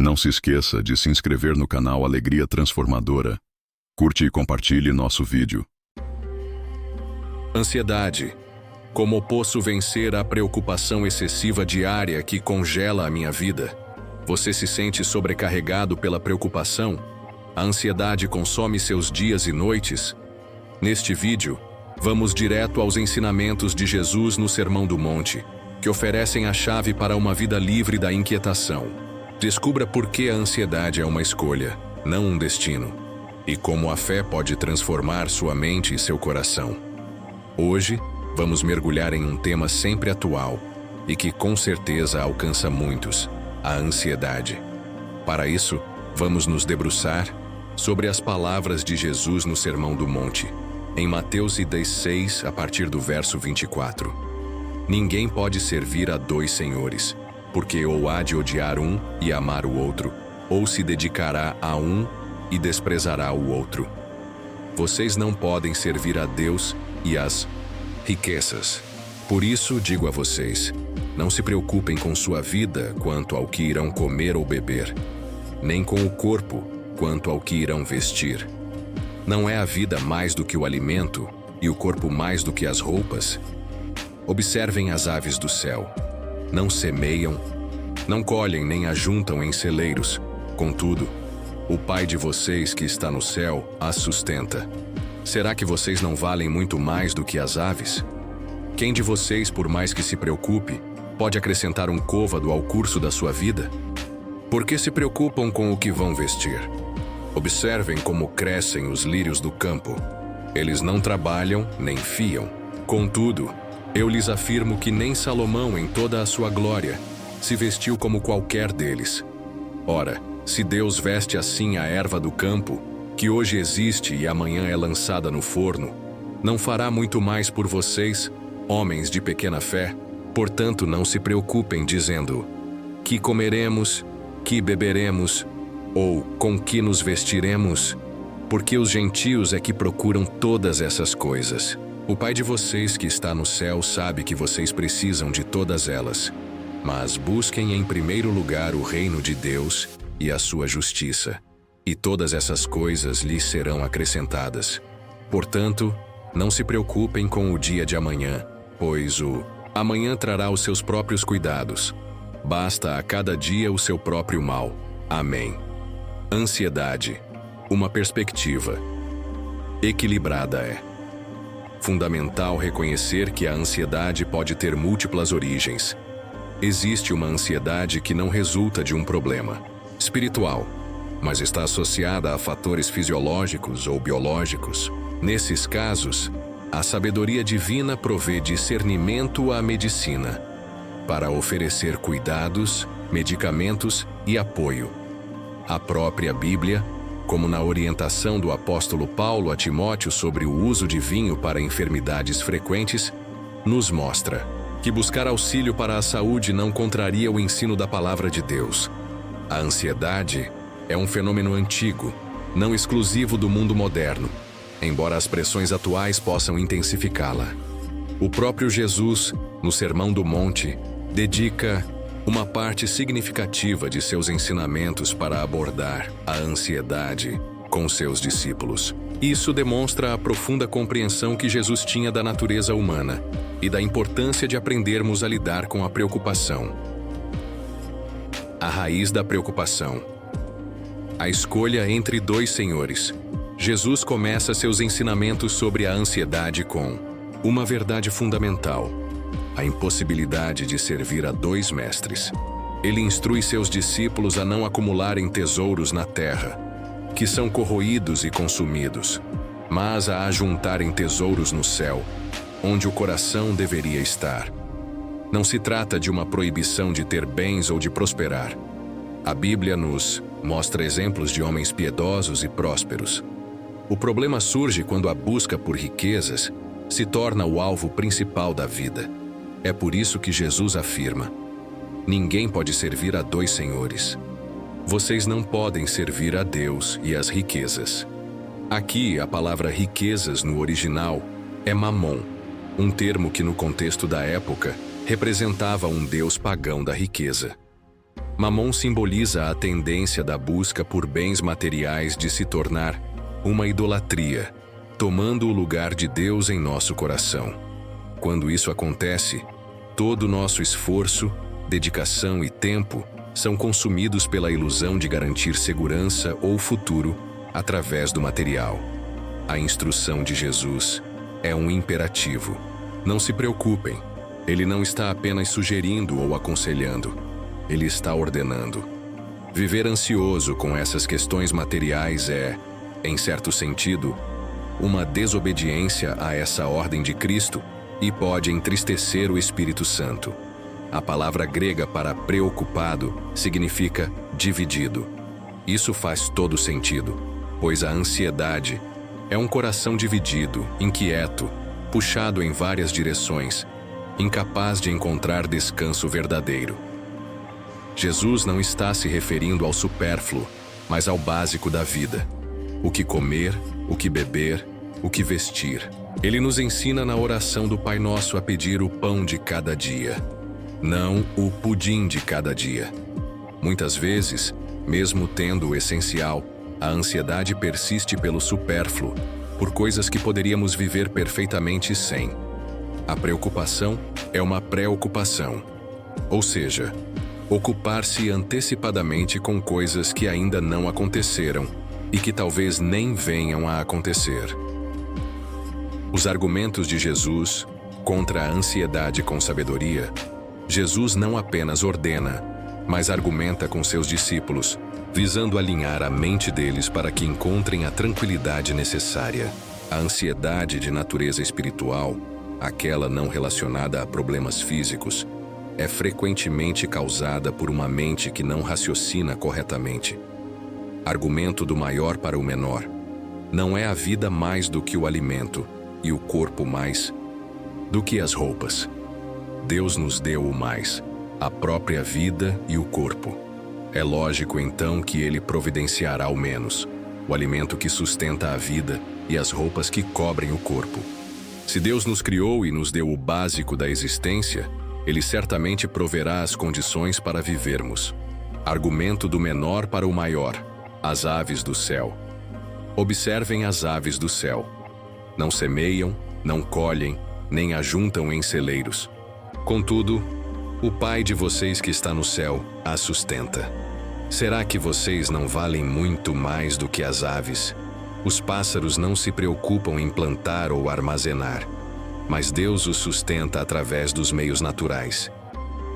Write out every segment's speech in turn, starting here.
Não se esqueça de se inscrever no canal Alegria Transformadora. Curte e compartilhe nosso vídeo. Ansiedade. Como posso vencer a preocupação excessiva diária que congela a minha vida? Você se sente sobrecarregado pela preocupação? A ansiedade consome seus dias e noites? Neste vídeo, vamos direto aos ensinamentos de Jesus no Sermão do Monte, que oferecem a chave para uma vida livre da inquietação. Descubra por que a ansiedade é uma escolha, não um destino, e como a fé pode transformar sua mente e seu coração. Hoje, vamos mergulhar em um tema sempre atual e que com certeza alcança muitos: a ansiedade. Para isso, vamos nos debruçar sobre as palavras de Jesus no Sermão do Monte, em Mateus 6, a partir do verso 24. Ninguém pode servir a dois senhores, porque ou há de odiar um e amar o outro, ou se dedicará a um e desprezará o outro. Vocês não podem servir a Deus e às riquezas. Por isso digo a vocês, não se preocupem com sua vida quanto ao que irão comer ou beber, nem com o corpo quanto ao que irão vestir. Não é a vida mais do que o alimento e o corpo mais do que as roupas? Observem as aves do céu. Não semeiam, não colhem nem ajuntam em celeiros. Contudo, o Pai de vocês que está no céu as sustenta. Será que vocês não valem muito mais do que as aves? Quem de vocês, por mais que se preocupe, pode acrescentar um côvado ao curso da sua vida? Por que se preocupam com o que vão vestir? Observem como crescem os lírios do campo. Eles não trabalham nem fiam. Contudo, eu lhes afirmo que nem Salomão, em toda a sua glória, se vestiu como qualquer deles. Ora, se Deus veste assim a erva do campo, que hoje existe e amanhã é lançada no forno, não fará muito mais por vocês, homens de pequena fé? Portanto, não se preocupem dizendo: que comeremos, que beberemos, ou com que nos vestiremos? Porque os gentios é que procuram todas essas coisas. O Pai de vocês que está no céu sabe que vocês precisam de todas elas. Mas busquem em primeiro lugar o reino de Deus e a sua justiça, e todas essas coisas lhes serão acrescentadas. Portanto, não se preocupem com o dia de amanhã, pois o amanhã trará os seus próprios cuidados. Basta a cada dia o seu próprio mal. Amém. Ansiedade. Uma perspectiva equilibrada é fundamental reconhecer que a ansiedade pode ter múltiplas origens. Existe uma ansiedade que não resulta de um problema espiritual, mas está associada a fatores fisiológicos ou biológicos. Nesses casos, a sabedoria divina provê discernimento à medicina para oferecer cuidados, medicamentos e apoio. A própria Bíblia, como na orientação do apóstolo Paulo a Timóteo sobre o uso de vinho para enfermidades frequentes, nos mostra que buscar auxílio para a saúde não contraria o ensino da palavra de Deus. A ansiedade é um fenômeno antigo, não exclusivo do mundo moderno, embora as pressões atuais possam intensificá-la. O próprio Jesus, no Sermão do Monte, dedica uma parte significativa de seus ensinamentos para abordar a ansiedade com seus discípulos. Isso demonstra a profunda compreensão que Jesus tinha da natureza humana e da importância de aprendermos a lidar com a preocupação. A raiz da preocupação. A escolha entre dois senhores. Jesus começa seus ensinamentos sobre a ansiedade com uma verdade fundamental: a impossibilidade de servir a dois mestres. Ele instrui seus discípulos a não acumularem tesouros na terra, que são corroídos e consumidos, mas a ajuntarem tesouros no céu, onde o coração deveria estar. Não se trata de uma proibição de ter bens ou de prosperar. A Bíblia nos mostra exemplos de homens piedosos e prósperos. O problema surge quando a busca por riquezas se torna o alvo principal da vida. É por isso que Jesus afirma: ninguém pode servir a dois senhores. Vocês não podem servir a Deus e às riquezas. Aqui, a palavra riquezas no original é mamon, um termo que no contexto da época representava um deus pagão da riqueza. Mamon simboliza a tendência da busca por bens materiais de se tornar uma idolatria, tomando o lugar de Deus em nosso coração. Quando isso acontece, todo o nosso esforço, dedicação e tempo são consumidos pela ilusão de garantir segurança ou futuro através do material. A instrução de Jesus é um imperativo. Não se preocupem, ele não está apenas sugerindo ou aconselhando, ele está ordenando. Viver ansioso com essas questões materiais é, em certo sentido, uma desobediência a essa ordem de Cristo e pode entristecer o Espírito Santo. A palavra grega para preocupado significa dividido. Isso faz todo sentido, pois a ansiedade é um coração dividido, inquieto, puxado em várias direções, incapaz de encontrar descanso verdadeiro. Jesus não está se referindo ao supérfluo, mas ao básico da vida: o que comer, o que beber, o que vestir. Ele nos ensina na oração do Pai Nosso a pedir o pão de cada dia, não o pudim de cada dia. Muitas vezes, mesmo tendo o essencial, a ansiedade persiste pelo supérfluo, por coisas que poderíamos viver perfeitamente sem. A preocupação é uma preocupação, ou seja, ocupar-se antecipadamente com coisas que ainda não aconteceram e que talvez nem venham a acontecer. Os argumentos de Jesus contra a ansiedade com sabedoria. Jesus não apenas ordena, mas argumenta com seus discípulos, visando alinhar a mente deles para que encontrem a tranquilidade necessária. A ansiedade de natureza espiritual, aquela não relacionada a problemas físicos, é frequentemente causada por uma mente que não raciocina corretamente. Argumento do maior para o menor. Não é a vida mais do que o alimento, e o corpo mais do que as roupas. Deus nos deu o mais, a própria vida e o corpo. É lógico então que Ele providenciará o menos, o alimento que sustenta a vida e as roupas que cobrem o corpo. Se Deus nos criou e nos deu o básico da existência, Ele certamente proverá as condições para vivermos. Argumento do menor para o maior: as aves do céu. Observem as aves do céu. Não semeiam, não colhem, nem ajuntam em celeiros. Contudo, o Pai de vocês que está no céu as sustenta. Será que vocês não valem muito mais do que as aves? Os pássaros não se preocupam em plantar ou armazenar, mas Deus os sustenta através dos meios naturais.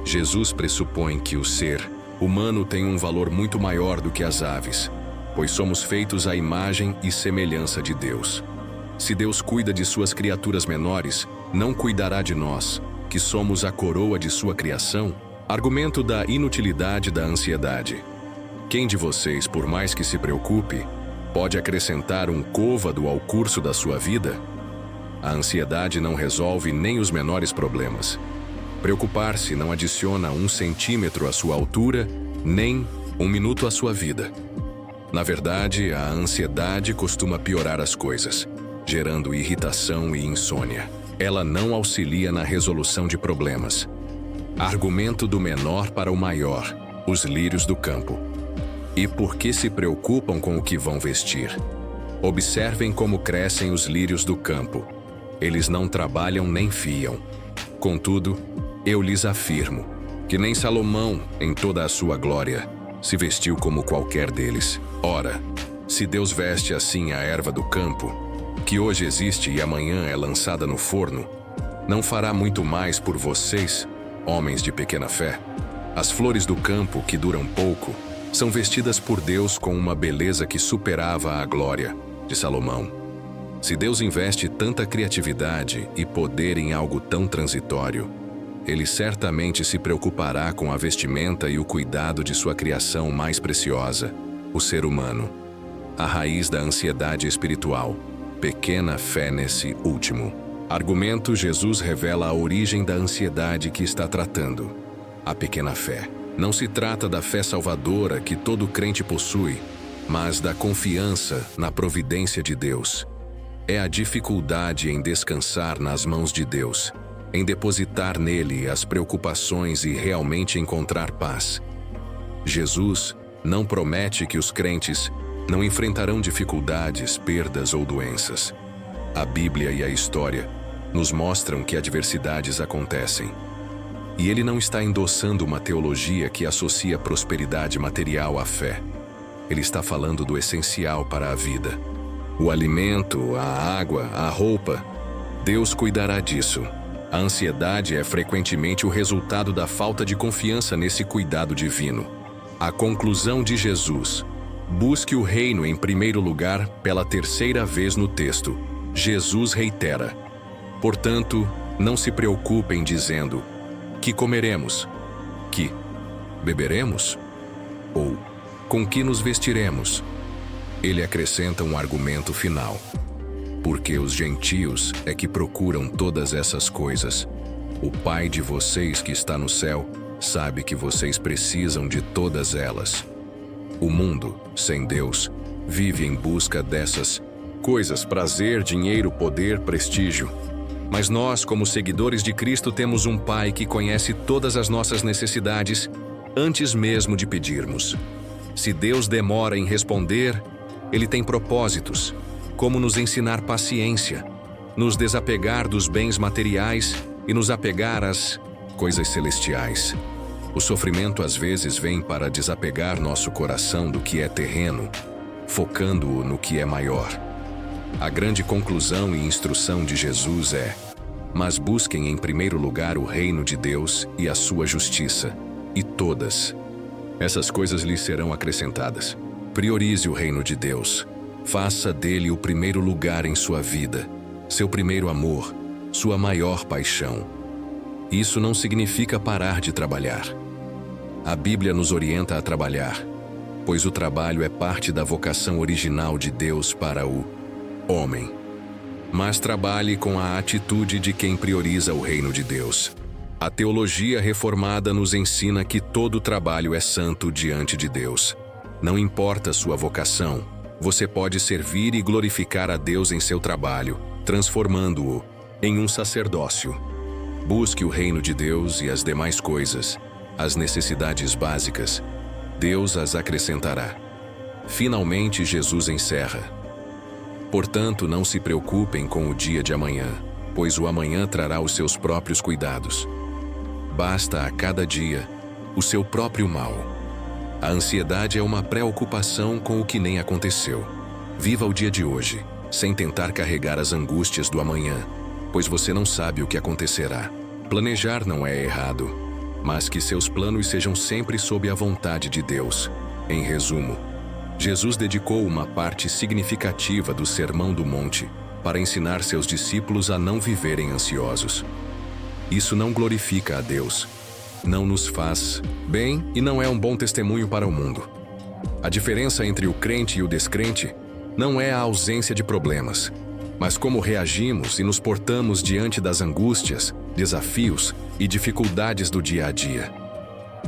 Jesus pressupõe que o ser humano tem um valor muito maior do que as aves, pois somos feitos à imagem e semelhança de Deus. Se Deus cuida de suas criaturas menores, não cuidará de nós, que somos a coroa de sua criação? Argumento da inutilidade da ansiedade. Quem de vocês, por mais que se preocupe, pode acrescentar um côvado ao curso da sua vida? A ansiedade não resolve nem os menores problemas. Preocupar-se não adiciona 1 centímetro à sua altura, nem 1 minuto à sua vida. Na verdade, a ansiedade costuma piorar as coisas, gerando irritação e insônia. Ela não auxilia na resolução de problemas. Argumento do menor para o maior: os lírios do campo. E por que se preocupam com o que vão vestir? Observem como crescem os lírios do campo. Eles não trabalham nem fiam. Contudo, eu lhes afirmo que nem Salomão, em toda a sua glória, se vestiu como qualquer deles. Ora, se Deus veste assim a erva do campo, que hoje existe e amanhã é lançada no forno, não fará muito mais por vocês, homens de pequena fé? As flores do campo, que duram pouco, são vestidas por Deus com uma beleza que superava a glória de Salomão. Se Deus investe tanta criatividade e poder em algo tão transitório, Ele certamente se preocupará com a vestimenta e o cuidado de sua criação mais preciosa, o ser humano. A raiz da ansiedade espiritual. Pequena fé nesse último. Argumento: Jesus revela a origem da ansiedade que está tratando. A pequena fé. Não se trata da fé salvadora que todo crente possui, mas da confiança na providência de Deus. É a dificuldade em descansar nas mãos de Deus, em depositar nele as preocupações e realmente encontrar paz. Jesus não promete que os crentes não enfrentarão dificuldades, perdas ou doenças. A Bíblia e a história nos mostram que adversidades acontecem. E ele não está endossando uma teologia que associa prosperidade material à fé. Ele está falando do essencial para a vida. O alimento, a água, a roupa. Deus cuidará disso. A ansiedade é frequentemente o resultado da falta de confiança nesse cuidado divino. A conclusão de Jesus: busque o reino em primeiro lugar pela terceira vez no texto. Jesus reitera: portanto, não se preocupem dizendo: que comeremos? Que beberemos? Ou com que nos vestiremos? Ele acrescenta um argumento final: porque os gentios é que procuram todas essas coisas. O Pai de vocês que está no céu sabe que vocês precisam de todas elas. O mundo, sem Deus, vive em busca dessas coisas: prazer, dinheiro, poder, prestígio. Mas nós, como seguidores de Cristo, temos um Pai que conhece todas as nossas necessidades antes mesmo de pedirmos. Se Deus demora em responder, Ele tem propósitos, como nos ensinar paciência, nos desapegar dos bens materiais e nos apegar às coisas celestiais. O sofrimento às vezes vem para desapegar nosso coração do que é terreno, focando-o no que é maior. A grande conclusão e instrução de Jesus é: mas busquem em primeiro lugar o reino de Deus e a sua justiça, e todas essas coisas lhes serão acrescentadas. Priorize o reino de Deus. Faça dele o primeiro lugar em sua vida, seu primeiro amor, sua maior paixão. Isso não significa parar de trabalhar. A Bíblia nos orienta a trabalhar, pois o trabalho é parte da vocação original de Deus para o homem. Mas trabalhe com a atitude de quem prioriza o reino de Deus. A teologia reformada nos ensina que todo trabalho é santo diante de Deus. Não importa sua vocação, você pode servir e glorificar a Deus em seu trabalho, transformando-o em um sacerdócio. Busque o reino de Deus e as demais coisas, as necessidades básicas, Deus as acrescentará. Finalmente, Jesus encerra: portanto, não se preocupem com o dia de amanhã, pois o amanhã trará os seus próprios cuidados. Basta a cada dia o seu próprio mal. A ansiedade é uma preocupação com o que nem aconteceu. Viva o dia de hoje, sem tentar carregar as angústias do amanhã, pois você não sabe o que acontecerá. Planejar não é errado, mas que seus planos sejam sempre sob a vontade de Deus. Em resumo, Jesus dedicou uma parte significativa do Sermão do Monte para ensinar seus discípulos a não viverem ansiosos. Isso não glorifica a Deus, não nos faz bem e não é um bom testemunho para o mundo. A diferença entre o crente e o descrente não é a ausência de problemas, mas como reagimos e nos portamos diante das angústias, desafios e dificuldades do dia a dia.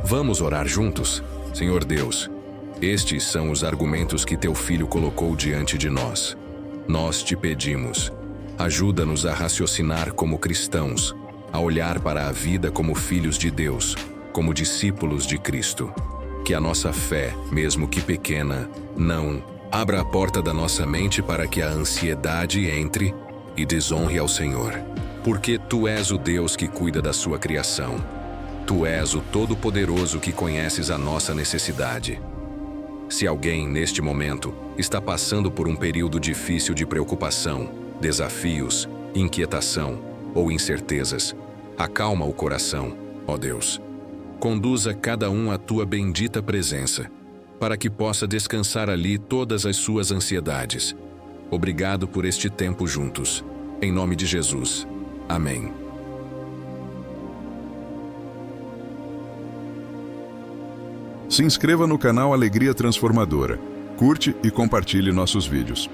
Vamos orar juntos? Senhor Deus, estes são os argumentos que teu Filho colocou diante de nós. Nós te pedimos, ajuda-nos a raciocinar como cristãos, a olhar para a vida como filhos de Deus, como discípulos de Cristo. Que a nossa fé, mesmo que pequena, não abra a porta da nossa mente para que a ansiedade entre e desonre ao Senhor. Porque Tu és o Deus que cuida da sua criação. Tu és o Todo-Poderoso que conheces a nossa necessidade. Se alguém, neste momento, está passando por um período difícil de preocupação, desafios, inquietação ou incertezas, acalma o coração, ó Deus. Conduza cada um à Tua bendita presença, para que possa descansar ali todas as suas ansiedades. Obrigado por este tempo juntos. Em nome de Jesus. Amém. Se inscreva no canal Alegria Transformadora, curte e compartilhe nossos vídeos.